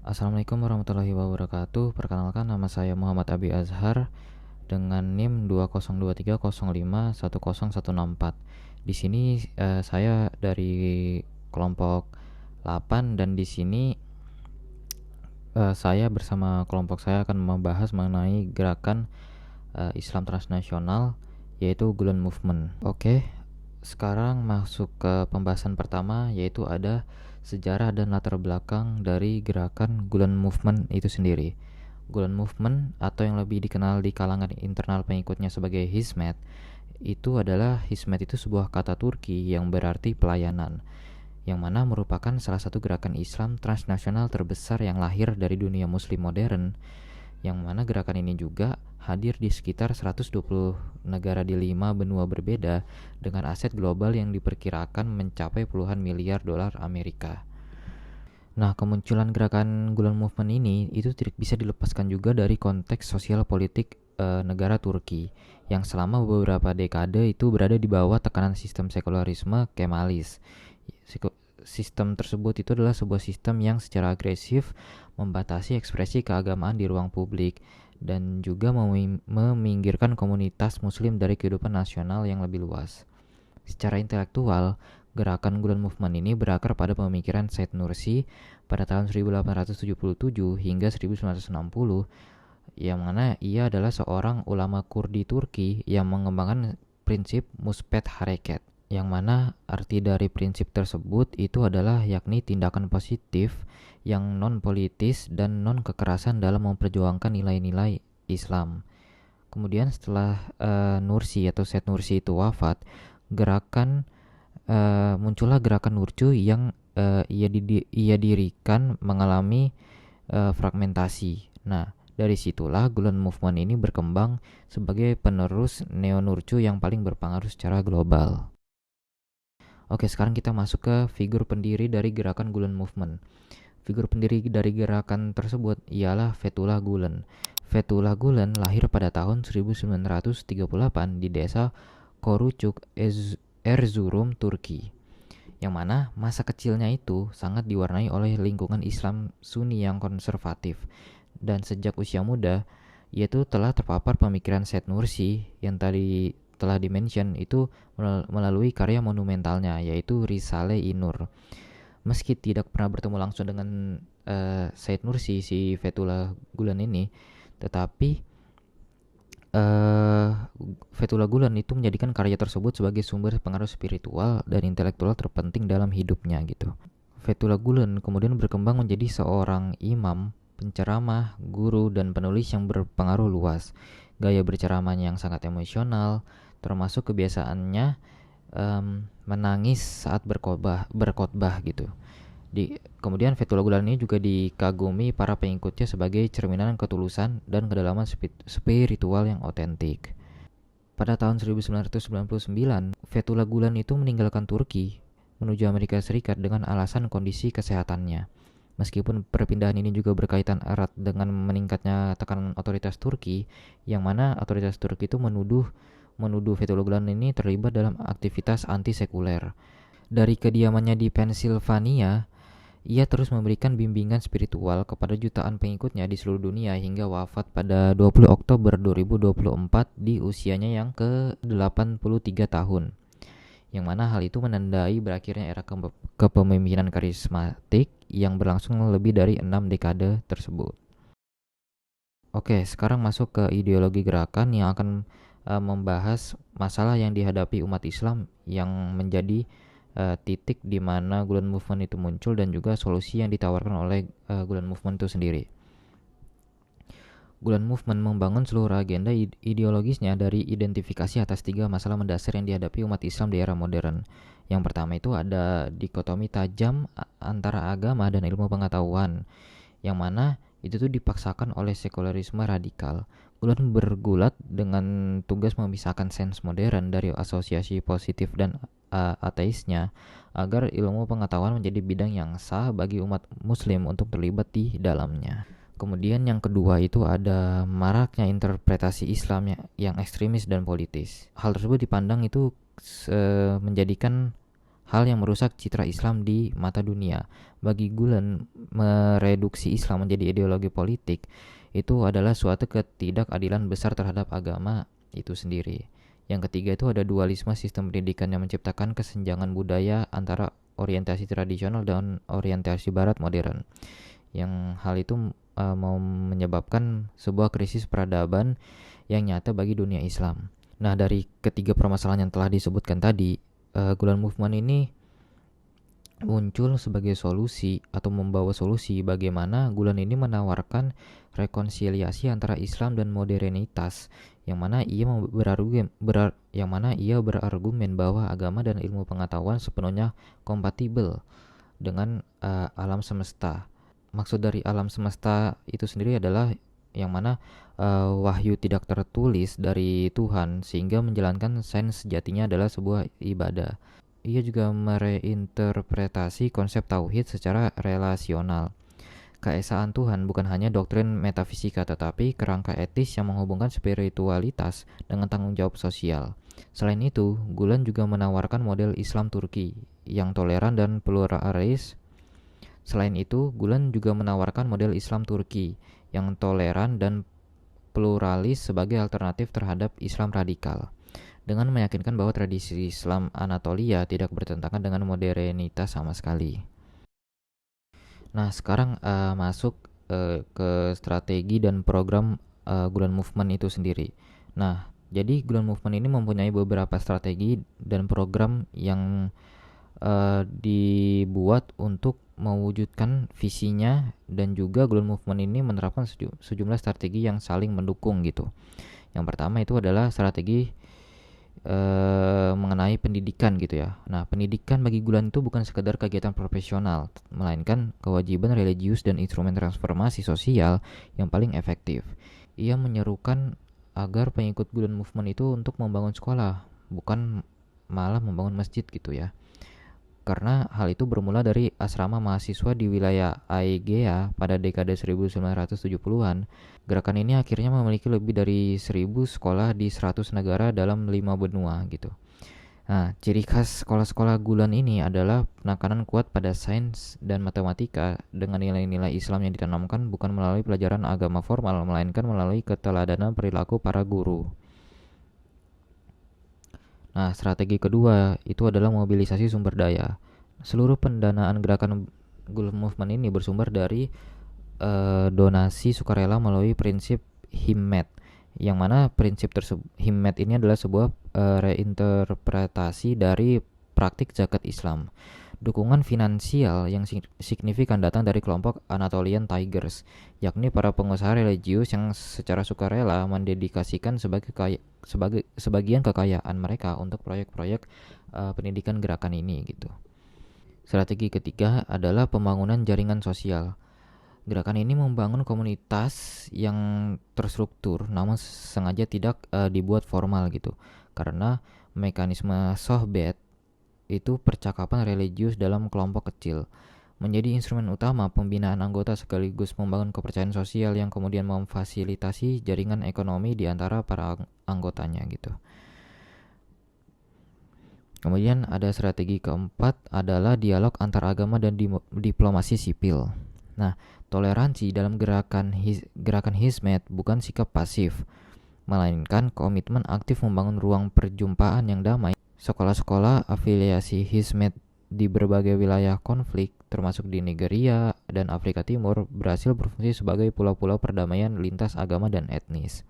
Assalamualaikum warahmatullahi wabarakatuh. Perkenalkan, nama saya Muhammad Abi Azhar dengan NIM 2023051014. Di sini saya dari kelompok 8 dan di sini saya bersama kelompok saya akan membahas mengenai gerakan Islam transnasional, yaitu Gulen Movement. Oke, sekarang masuk ke pembahasan pertama, yaitu ada sejarah dan latar belakang dari gerakan Gulen Movement itu sendiri. Gulen Movement, atau yang lebih dikenal di kalangan internal pengikutnya sebagai Hizmet, Hizmet itu sebuah kata Turki yang berarti pelayanan, yang mana merupakan salah satu gerakan Islam transnasional terbesar yang lahir dari dunia muslim modern, yang mana gerakan ini juga hadir di sekitar 120 negara di 5 benua berbeda dengan aset global yang diperkirakan mencapai puluhan miliar dolar Amerika. Nah, kemunculan gerakan Gulen Movement ini itu tidak bisa dilepaskan juga dari konteks sosial politik negara Turki yang selama beberapa dekade itu berada di bawah tekanan sistem sekularisme Kemalis. Sistem tersebut itu adalah sebuah sistem yang secara agresif membatasi ekspresi keagamaan di ruang publik dan juga meminggirkan komunitas muslim dari kehidupan nasional yang lebih luas. Secara intelektual, gerakan Gulen Movement ini berakar pada pemikiran Said Nursi pada tahun 1877 hingga 1960, yang mana ia adalah seorang ulama Kurdi Turki yang mengembangkan prinsip Muspet Hareket, yang mana arti dari prinsip tersebut itu adalah yakni tindakan positif yang non-politis dan non-kekerasan dalam memperjuangkan nilai-nilai Islam. Kemudian setelah Nursi atau Said Nursi itu wafat, muncullah gerakan Nurcu yang ia dirikan mengalami fragmentasi. Nah, dari situlah Gulen Movement ini berkembang sebagai penerus neo-Nurcu yang paling berpengaruh secara global. Oke, sekarang kita masuk ke figur pendiri dari gerakan Gulen Movement. Figur pendiri dari gerakan tersebut ialah Fethullah Gulen. Fethullah Gulen lahir pada tahun 1938 di desa Korucuk, Erzurum, Turki, yang mana masa kecilnya itu sangat diwarnai oleh lingkungan Islam Sunni yang konservatif, dan sejak usia muda ia tuh telah terpapar pemikiran Said Nursi yang tadi telah dimention itu melalui karya monumentalnya, yaitu Risale-i Nur. Meski tidak pernah bertemu langsung dengan Said Nursi, si Fethullah Gulen ini, tetapi Fethullah Gulen itu menjadikan karya tersebut sebagai sumber pengaruh spiritual dan intelektual terpenting dalam hidupnya gitu. Fethullah Gulen kemudian berkembang menjadi seorang imam, penceramah, guru, dan penulis yang berpengaruh luas. Gaya berceramahnya yang sangat emosional, termasuk kebiasaannya menangis saat berkhotbah gitu. Kemudian Fethullah Gulen ini juga dikagumi para pengikutnya sebagai cerminan ketulusan dan kedalaman spiritual yang otentik. Pada tahun 1999, Fethullah Gulen itu meninggalkan Turki menuju Amerika Serikat dengan alasan kondisi kesehatannya. Meskipun perpindahan ini juga berkaitan erat dengan meningkatnya tekanan otoritas Turki, yang mana otoritas Turki itu menuduh Fethullah Gulen ini terlibat dalam aktivitas anti-sekuler. Dari kediamannya di Pennsylvania, ia terus memberikan bimbingan spiritual kepada jutaan pengikutnya di seluruh dunia hingga wafat pada 20 Oktober 2024 di usianya yang ke-83 tahun. Yang mana hal itu menandai berakhirnya era kepemimpinan karismatik yang berlangsung lebih dari 6 dekade tersebut. Oke, sekarang masuk ke ideologi gerakan yang akan membahas masalah yang dihadapi umat Islam yang menjadi titik di mana Gulen Movement itu muncul dan juga solusi yang ditawarkan oleh Gulen Movement itu sendiri. Gulen Movement membangun seluruh agenda ideologisnya dari identifikasi atas 3 masalah mendasar yang dihadapi umat Islam di era modern. Yang pertama itu ada dikotomi tajam antara agama dan ilmu pengetahuan, yang mana itu tuh dipaksakan oleh sekularisme radikal. Gulen bergulat dengan tugas memisahkan sains modern dari asosiasi positif dan ateisnya agar ilmu pengetahuan menjadi bidang yang sah bagi umat muslim untuk terlibat di dalamnya. Kemudian yang kedua itu ada maraknya interpretasi Islam yang ekstremis dan politis. Hal tersebut dipandang itu menjadikan hal yang merusak citra Islam di mata dunia. Bagi Gulen, mereduksi Islam menjadi ideologi politik itu adalah suatu ketidakadilan besar terhadap agama itu sendiri. Yang ketiga itu ada dualisme sistem pendidikan yang menciptakan kesenjangan budaya antara orientasi tradisional dan orientasi barat modern. Yang hal itu mau menyebabkan sebuah krisis peradaban yang nyata bagi dunia Islam. Nah, dari ketiga permasalahan yang telah disebutkan tadi, Gulen Movement ini muncul sebagai solusi atau membawa solusi bagaimana Gulen ini menawarkan rekonsiliasi antara Islam dan modernitas, yang mana ia berargumen bahwa agama dan ilmu pengetahuan sepenuhnya kompatibel dengan alam semesta. Maksud dari alam semesta itu sendiri adalah yang mana wahyu tidak tertulis dari Tuhan, sehingga menjalankan sains sejatinya adalah sebuah ibadah. Ia juga mereinterpretasi konsep tauhid secara relasional. Keesaan Tuhan bukan hanya doktrin metafisika, tetapi kerangka etis yang menghubungkan spiritualitas dengan tanggung jawab sosial. Selain itu, Gulen juga menawarkan model Islam Turki yang toleran dan pluralis. Selain itu, Gulen juga menawarkan model Islam Turki yang toleran dan pluralis sebagai alternatif terhadap Islam radikal, dengan meyakinkan bahwa tradisi Islam Anatolia tidak bertentangan dengan modernitas sama sekali. Nah, sekarang masuk ke strategi dan program Gulen Movement itu sendiri. Nah, jadi Gulen Movement ini mempunyai beberapa strategi dan program yang dibuat untuk mewujudkan visinya, dan juga Gulen Movement ini menerapkan sejumlah strategi yang saling mendukung gitu. Yang pertama itu adalah strategi mengenai pendidikan gitu ya. Nah, pendidikan bagi Gulen itu bukan sekedar kegiatan profesional, melainkan kewajiban religius dan instrumen transformasi sosial yang paling efektif. Ia menyerukan agar pengikut Gulen Movement itu untuk membangun sekolah, bukan malah membangun masjid gitu ya. Karena hal itu bermula dari asrama mahasiswa di wilayah Aegea pada dekade 1970-an. Gerakan ini akhirnya memiliki lebih dari 1000 sekolah di 100 negara dalam 5 benua gitu. Nah, ciri khas sekolah-sekolah Gulen ini adalah penekanan kuat pada sains dan matematika dengan nilai-nilai Islam yang ditanamkan bukan melalui pelajaran agama formal, melainkan melalui keteladanan perilaku para guru. Nah, strategi kedua itu adalah mobilisasi sumber daya. Seluruh pendanaan gerakan Gulen Movement ini bersumber dari donasi sukarela melalui prinsip himmet, yang mana prinsip himmet ini adalah sebuah reinterpretasi dari praktik zakat Islam. Dukungan finansial yang signifikan datang dari kelompok Anatolian Tigers, yakni para pengusaha religius yang secara sukarela mendedikasikan sebagian kekayaan mereka untuk proyek-proyek pendidikan gerakan ini gitu. Strategi ketiga adalah pembangunan jaringan sosial. Gerakan ini membangun komunitas yang terstruktur namun sengaja tidak dibuat formal gitu, karena mekanisme sohbet itu percakapan religius dalam kelompok kecil menjadi instrumen utama pembinaan anggota sekaligus membangun kepercayaan sosial yang kemudian memfasilitasi jaringan ekonomi di antara para anggotanya gitu. Kemudian ada strategi keempat adalah dialog antar agama dan diplomasi sipil. Nah, toleransi dalam gerakan Hizmet bukan sikap pasif, melainkan komitmen aktif membangun ruang perjumpaan yang damai. Sekolah-sekolah afiliasi Hizmet di berbagai wilayah konflik, termasuk di Nigeria dan Afrika Timur, berhasil berfungsi sebagai pulau-pulau perdamaian lintas agama dan etnis.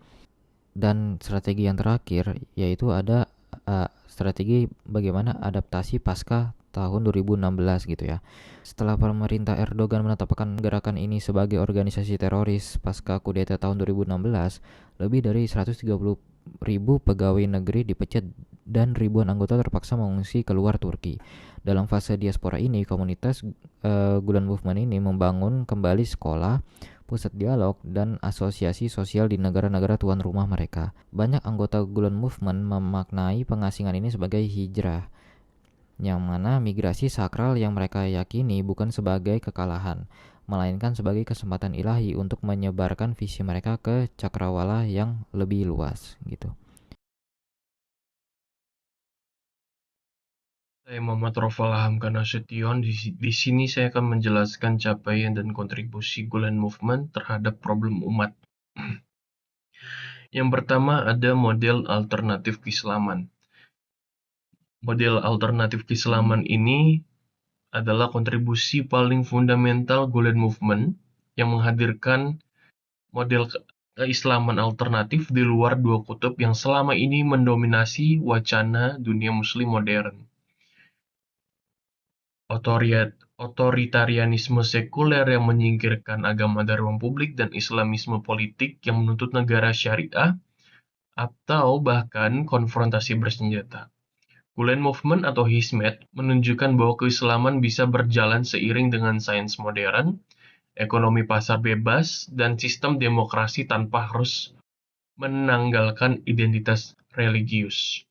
Dan strategi yang terakhir yaitu ada strategi bagaimana adaptasi pasca tahun 2016 gitu ya. Setelah pemerintah Erdogan menetapkan gerakan ini sebagai organisasi teroris pasca kudeta tahun 2016, lebih dari 130.000 pegawai negeri dipecat dan ribuan anggota terpaksa mengungsi keluar Turki. Dalam fase diaspora ini, komunitas Gulen Movement ini membangun kembali sekolah, pusat dialog, dan asosiasi sosial di negara-negara tuan rumah mereka. Banyak anggota Gulen Movement memaknai pengasingan ini sebagai hijrah, yang mana migrasi sakral yang mereka yakini bukan sebagai kekalahan, melainkan sebagai kesempatan ilahi untuk menyebarkan visi mereka ke cakrawala yang lebih luas gitu. Saya Muhammad Rofal Hamka Nasution. Di sini saya akan menjelaskan capaian dan kontribusi Gulen Movement terhadap problem umat. Yang pertama ada model alternatif keislaman. Model alternatif keislaman ini adalah kontribusi paling fundamental Gulen Movement yang menghadirkan model keislaman alternatif di luar dua kutub yang selama ini mendominasi wacana dunia muslim modern. Otoritarianisme sekuler yang menyingkirkan agama dari ruang publik dan Islamisme politik yang menuntut negara syariah atau bahkan konfrontasi bersenjata. Gulen Movement atau Hizmet menunjukkan bahwa keislaman bisa berjalan seiring dengan sains modern, ekonomi pasar bebas, dan sistem demokrasi tanpa harus menanggalkan identitas religius.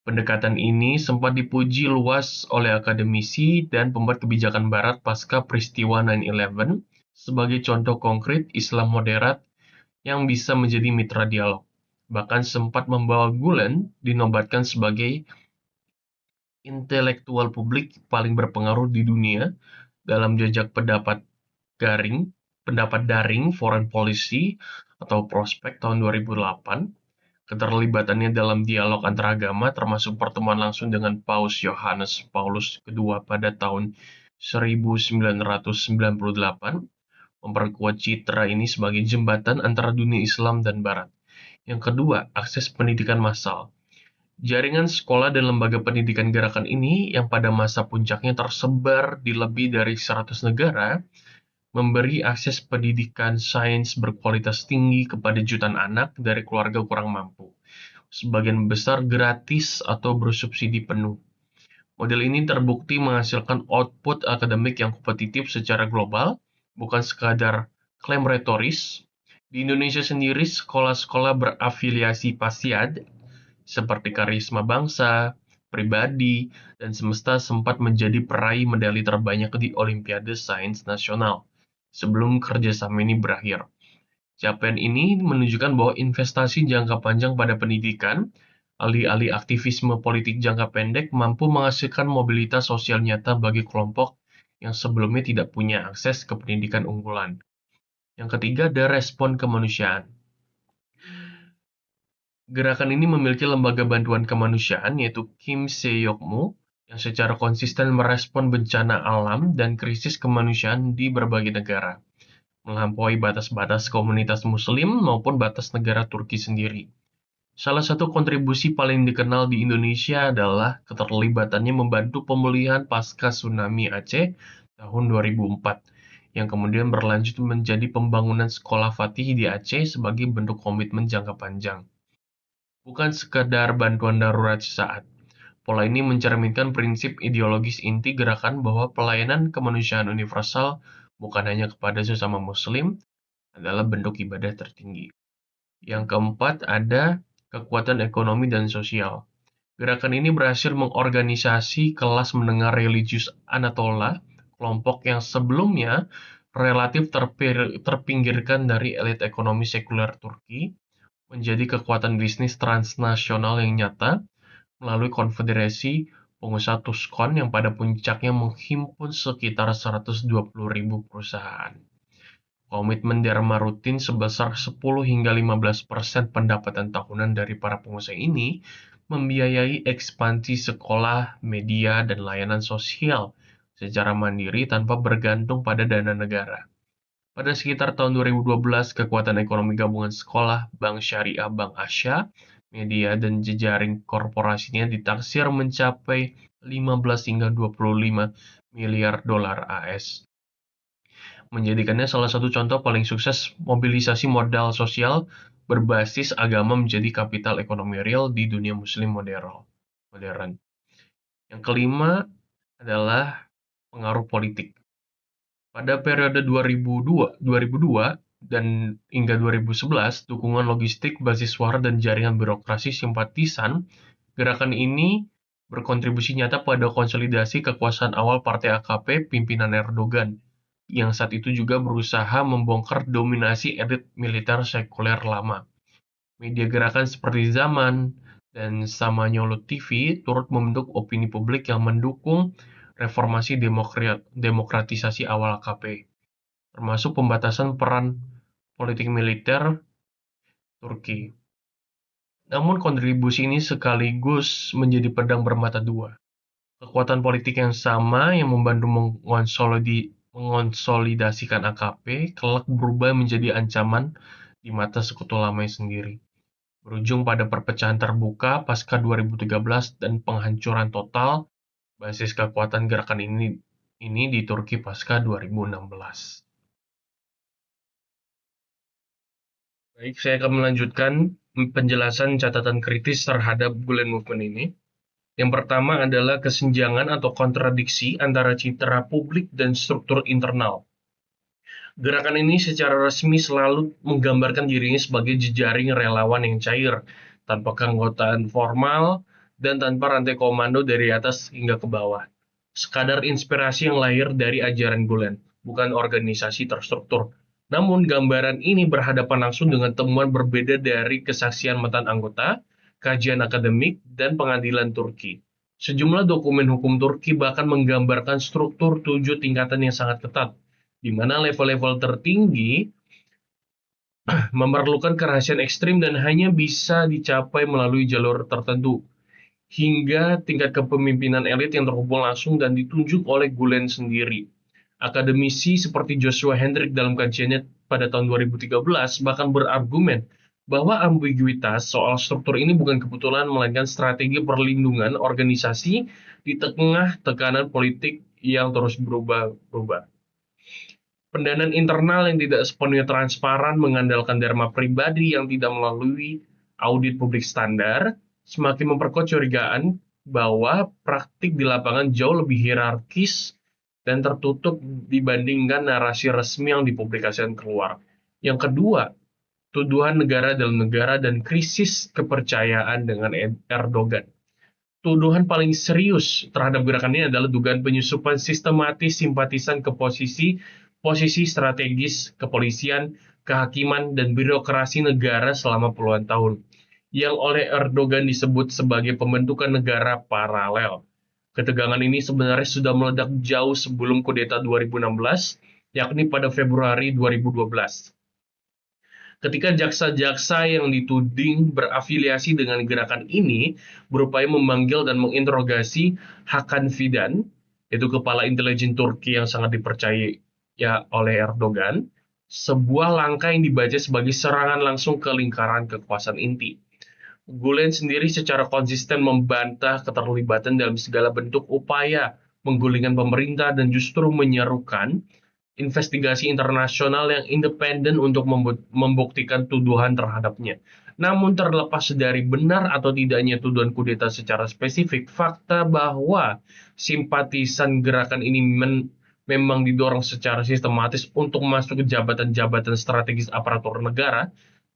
Pendekatan ini sempat dipuji luas oleh akademisi dan pembuat kebijakan barat pasca peristiwa 9/11 sebagai contoh konkret Islam moderat yang bisa menjadi mitra dialog. Bahkan sempat membawa Gulen dinobatkan sebagai intelektual publik paling berpengaruh di dunia dalam jejak pendapat daring Foreign Policy atau Prospek tahun 2008. Keterlibatannya dalam dialog antaragama termasuk pertemuan langsung dengan Paus Yohanes Paulus II pada tahun 1998 memperkuat citra ini sebagai jembatan antara dunia Islam dan Barat. Yang kedua, akses pendidikan massal. Jaringan sekolah dan lembaga pendidikan gerakan ini yang pada masa puncaknya tersebar di lebih dari 100 negara memberi akses pendidikan sains berkualitas tinggi kepada jutaan anak dari keluarga kurang mampu, sebagian besar gratis atau bersubsidi penuh. Model ini terbukti menghasilkan output akademik yang kompetitif secara global, bukan sekadar klaim retoris. Di Indonesia sendiri, sekolah-sekolah berafiliasi PASIAD seperti Karisma Bangsa, Pribadi, dan Semesta sempat menjadi peraih medali terbanyak di Olimpiade Sains Nasional sebelum kerjasama ini berakhir. Capaian ini menunjukkan bahwa investasi jangka panjang pada pendidikan, alih-alih aktivisme politik jangka pendek, mampu menghasilkan mobilitas sosial nyata bagi kelompok yang sebelumnya tidak punya akses ke pendidikan unggulan. Yang ketiga, ada respon kemanusiaan. Gerakan ini memiliki lembaga bantuan kemanusiaan, yaitu Kim Se-yokmu, yang secara konsisten merespon bencana alam dan krisis kemanusiaan di berbagai negara, melampaui batas-batas komunitas muslim maupun batas negara Turki sendiri. Salah satu kontribusi paling dikenal di Indonesia adalah keterlibatannya membantu pemulihan pasca tsunami Aceh tahun 2004, yang kemudian berlanjut menjadi pembangunan sekolah Fatih di Aceh sebagai bentuk komitmen jangka panjang. Bukan sekadar bantuan darurat sesaat. Pola ini mencerminkan prinsip ideologis inti gerakan bahwa pelayanan kemanusiaan universal bukan hanya kepada sesama muslim, adalah bentuk ibadah tertinggi. Yang keempat ada kekuatan ekonomi dan sosial. Gerakan ini berhasil mengorganisasi kelas menengah religius Anatolia, kelompok yang sebelumnya relatif terpinggirkan dari elit ekonomi sekuler Turki, menjadi kekuatan bisnis transnasional yang nyata melalui konfederasi pengusaha Tuskon yang pada puncaknya menghimpun sekitar 120.000 perusahaan. Komitmen derma rutin sebesar 10 hingga 15% pendapatan tahunan dari para pengusaha ini membiayai ekspansi sekolah, media, dan layanan sosial secara mandiri tanpa bergantung pada dana negara. Pada sekitar tahun 2012, kekuatan ekonomi gabungan sekolah, Bank Syariah, Bank Asya, media, dan jejaring korporasinya ditaksir mencapai 15 hingga 25 miliar dolar AS, menjadikannya salah satu contoh paling sukses mobilisasi modal sosial berbasis agama menjadi kapital ekonomi real di dunia muslim modern. Yang kelima adalah pengaruh politik. Pada periode 2002 dan hingga 2011, dukungan logistik, basis suara, dan jaringan birokrasi simpatisan gerakan ini berkontribusi nyata pada konsolidasi kekuasaan awal Partai AKP pimpinan Erdogan, yang saat itu juga berusaha membongkar dominasi elit militer sekuler lama. Media gerakan seperti Zaman, dan Samanyolu TV turut membentuk opini publik yang mendukung reformasi demokratisasi awal AKP, termasuk pembatasan peran politik militer Turki. Namun kontribusi ini sekaligus menjadi pedang bermata dua. Kekuatan politik yang sama yang membantu mengonsolidasikan AKP kelak berubah menjadi ancaman di mata sekutu lamanya sendiri, berujung pada perpecahan terbuka pasca 2013 dan penghancuran total basis kekuatan gerakan ini di Turki pasca 2016. Baik, saya akan melanjutkan penjelasan catatan kritis terhadap Gulen Movement ini. Yang pertama adalah kesenjangan atau kontradiksi antara citra publik dan struktur internal. Gerakan ini secara resmi selalu menggambarkan dirinya sebagai jejaring relawan yang cair, tanpa keanggotaan formal, dan tanpa rantai komando dari atas hingga ke bawah. Sekadar inspirasi yang lahir dari ajaran Gulen, bukan organisasi terstruktur. Namun, gambaran ini berhadapan langsung dengan temuan berbeda dari kesaksian mantan anggota, kajian akademik, dan pengadilan Turki. Sejumlah dokumen hukum Turki bahkan menggambarkan struktur 7 tingkatan yang sangat ketat, di mana level-level tertinggi memerlukan kerahasiaan ekstrim dan hanya bisa dicapai melalui jalur tertentu, hingga tingkat kepemimpinan elit yang terhubung langsung dan ditunjuk oleh Gulen sendiri. Akademisi seperti Joshua Hendrick dalam kajiannya pada tahun 2013 bahkan berargumen bahwa ambiguitas soal struktur ini bukan kebetulan, melainkan strategi perlindungan organisasi di tengah tekanan politik yang terus berubah-ubah. Pendanaan internal yang tidak sepenuhnya transparan, mengandalkan dharma pribadi yang tidak melalui audit publik standar, semakin memperkuat curigaan bahwa praktik di lapangan jauh lebih hierarkis dan tertutup dibandingkan narasi resmi yang dipublikasikan keluar. Yang kedua, tuduhan negara dalam negara dan krisis kepercayaan dengan Erdogan. Tuduhan paling serius terhadap gerakan ini adalah dugaan penyusupan sistematis simpatisan ke posisi strategis kepolisian, kehakiman, dan birokrasi negara selama puluhan tahun, yang oleh Erdogan disebut sebagai pembentukan negara paralel. Ketegangan ini sebenarnya sudah meledak jauh sebelum kudeta 2016, yakni pada Februari 2012. Ketika jaksa-jaksa yang dituding berafiliasi dengan gerakan ini berupaya memanggil dan menginterogasi Hakan Fidan, yaitu kepala intelijen Turki yang sangat dipercaya oleh Erdogan, sebuah langkah yang dibaca sebagai serangan langsung ke lingkaran kekuasaan inti. Gulen sendiri secara konsisten membantah keterlibatan dalam segala bentuk upaya menggulingkan pemerintah dan justru menyerukan investigasi internasional yang independen untuk membuktikan tuduhan terhadapnya. Namun terlepas dari benar atau tidaknya tuduhan kudeta secara spesifik, fakta bahwa simpatisan gerakan ini memang didorong secara sistematis untuk masuk ke jabatan-jabatan strategis aparatur negara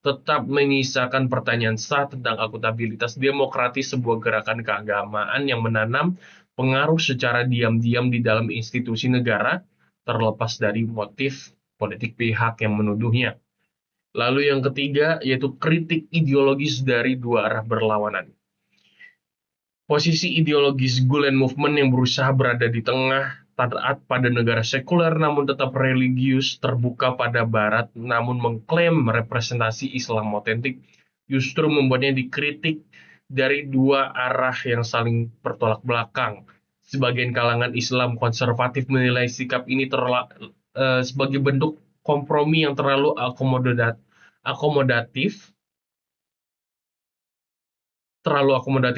tetap menyisakan pertanyaan sah tentang akuntabilitas demokratis sebuah gerakan keagamaan yang menanam pengaruh secara diam-diam di dalam institusi negara, terlepas dari motif politik pihak yang menuduhnya. Lalu yang ketiga, yaitu kritik ideologis dari dua arah berlawanan. Posisi ideologis Gulen Movement yang berusaha berada di tengah, taat pada negara sekuler namun tetap religius, terbuka pada barat namun mengklaim representasi Islam otentik, justru membuatnya dikritik dari dua arah yang saling bertolak belakang. Sebagian kalangan Islam konservatif menilai sikap ini sebagai bentuk kompromi yang terlalu akomodatif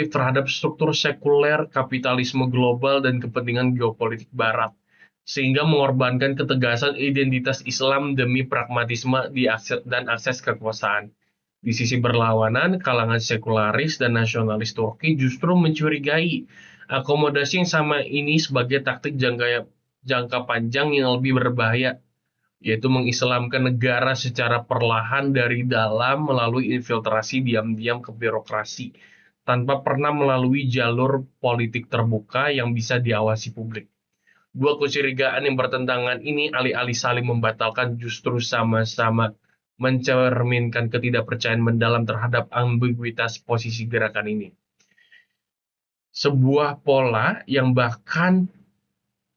terhadap struktur sekuler, kapitalisme global, dan kepentingan geopolitik Barat, sehingga mengorbankan ketegasan identitas Islam demi pragmatisme dan akses kekuasaan. Di sisi berlawanan, kalangan sekularis dan nasionalis Turki justru mencurigai akomodasi yang sama ini sebagai taktik jangka panjang yang lebih berbahaya, yaitu mengislamkan negara secara perlahan dari dalam melalui infiltrasi diam-diam ke birokrasi, tanpa pernah melalui jalur politik terbuka yang bisa diawasi publik. Dua kecurigaan yang bertentangan ini alih-alih saling membatalkan justru sama-sama mencerminkan ketidakpercayaan mendalam terhadap ambiguitas posisi gerakan ini. Sebuah pola yang bahkan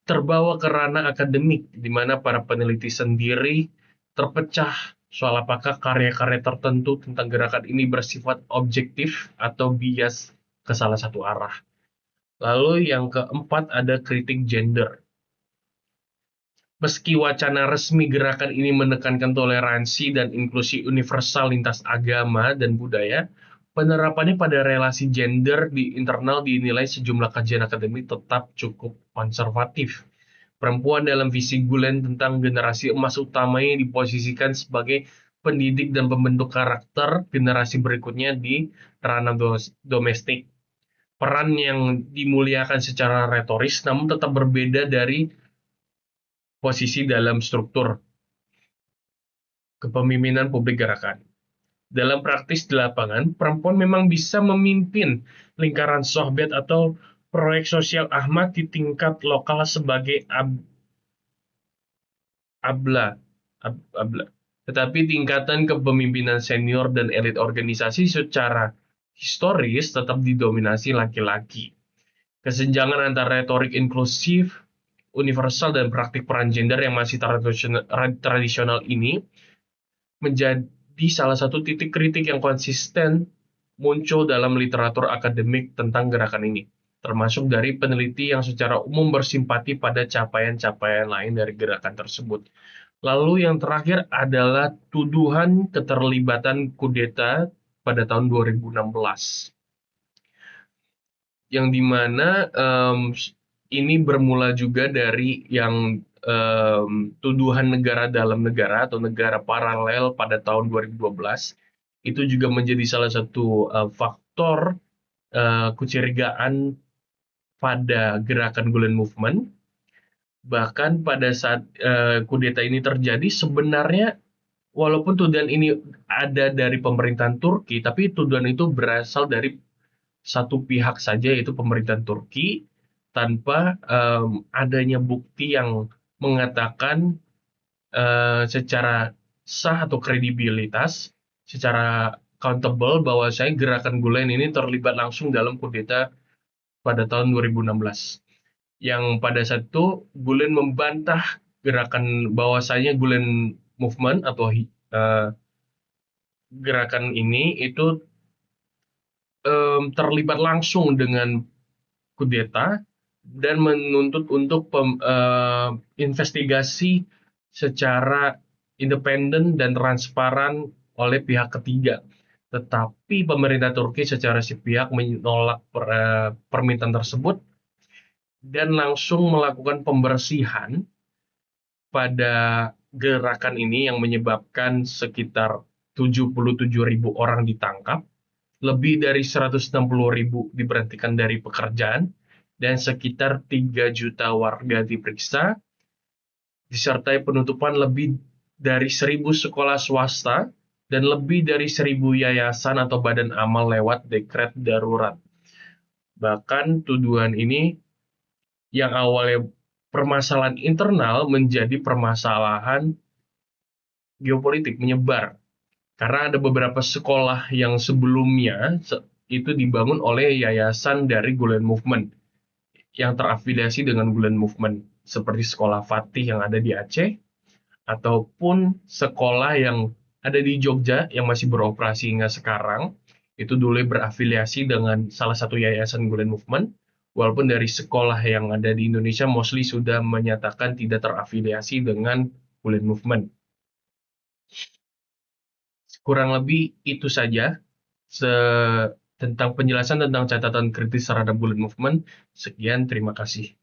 terbawa ke ranah akademik, di mana para peneliti sendiri terpecah soal apakah karya-karya tertentu tentang gerakan ini bersifat objektif atau bias ke salah satu arah. Lalu yang keempat ada kritik gender. Meski wacana resmi gerakan ini menekankan toleransi dan inklusi universal lintas agama dan budaya, penerapannya pada relasi gender di internal dinilai sejumlah kajian akademik tetap cukup konservatif. Perempuan dalam visi Gulen tentang generasi emas utamanya diposisikan sebagai pendidik dan pembentuk karakter generasi berikutnya di ranah domestik. Peran yang dimuliakan secara retoris namun tetap berbeda dari posisi dalam struktur kepemimpinan publik gerakan. Dalam praktis di lapangan, perempuan memang bisa memimpin lingkaran sohbet atau proyek sosial Ahmad di tingkat lokal sebagai abla. Abla. Tetapi tingkatan kepemimpinan senior dan elit organisasi secara historis tetap didominasi laki-laki. Kesenjangan antara retorik inklusif, universal, dan praktik peran gender yang masih tradisional ini menjadi salah satu titik kritik yang konsisten muncul dalam literatur akademik tentang gerakan ini, termasuk dari peneliti yang secara umum bersimpati pada capaian-capaian lain dari gerakan tersebut. Lalu yang terakhir adalah tuduhan keterlibatan kudeta pada tahun 2016, yang dimana ini bermula juga dari yang tuduhan negara dalam negara atau negara paralel pada tahun 2012. Itu juga menjadi salah satu faktor kecurigaan pada gerakan Gulen Movement. Bahkan pada saat kudeta ini terjadi, sebenarnya walaupun tuduhan ini ada dari pemerintahan Turki, tapi tuduhan itu berasal dari satu pihak saja, yaitu pemerintahan Turki, tanpa adanya bukti yang mengatakan secara sah atau kredibilitas, secara accountable bahwa saya gerakan Gulen ini terlibat langsung dalam kudeta pada tahun 2016. Yang pada saat itu Gulen membantah gerakan bahwasanya Gulen Movement atau gerakan ini itu terlibat langsung dengan kudeta dan menuntut untuk investigasi secara independen dan transparan oleh pihak ketiga. Tetapi pemerintah Turki secara sepihak menolak permintaan tersebut dan langsung melakukan pembersihan pada gerakan ini yang menyebabkan sekitar 77.000 orang ditangkap, lebih dari 160.000 diberhentikan dari pekerjaan, dan sekitar 3 juta warga diperiksa, disertai penutupan lebih dari 1.000 sekolah swasta dan lebih dari 1.000 yayasan atau badan amal lewat dekret darurat. Bahkan tuduhan ini yang awalnya permasalahan internal menjadi permasalahan geopolitik menyebar. Karena ada beberapa sekolah yang sebelumnya itu dibangun oleh yayasan dari Gulen Movement yang terafiliasi dengan Gulen Movement, seperti sekolah Fatih yang ada di Aceh, ataupun sekolah yang ada di Jogja yang masih beroperasi hingga sekarang, itu dulu berafiliasi dengan salah satu yayasan Gulen Movement, walaupun dari sekolah yang ada di Indonesia mostly sudah menyatakan tidak terafiliasi dengan Gulen Movement. Kurang lebih itu saja tentang penjelasan tentang catatan kritis terhadap Gulen Movement. Sekian, terima kasih.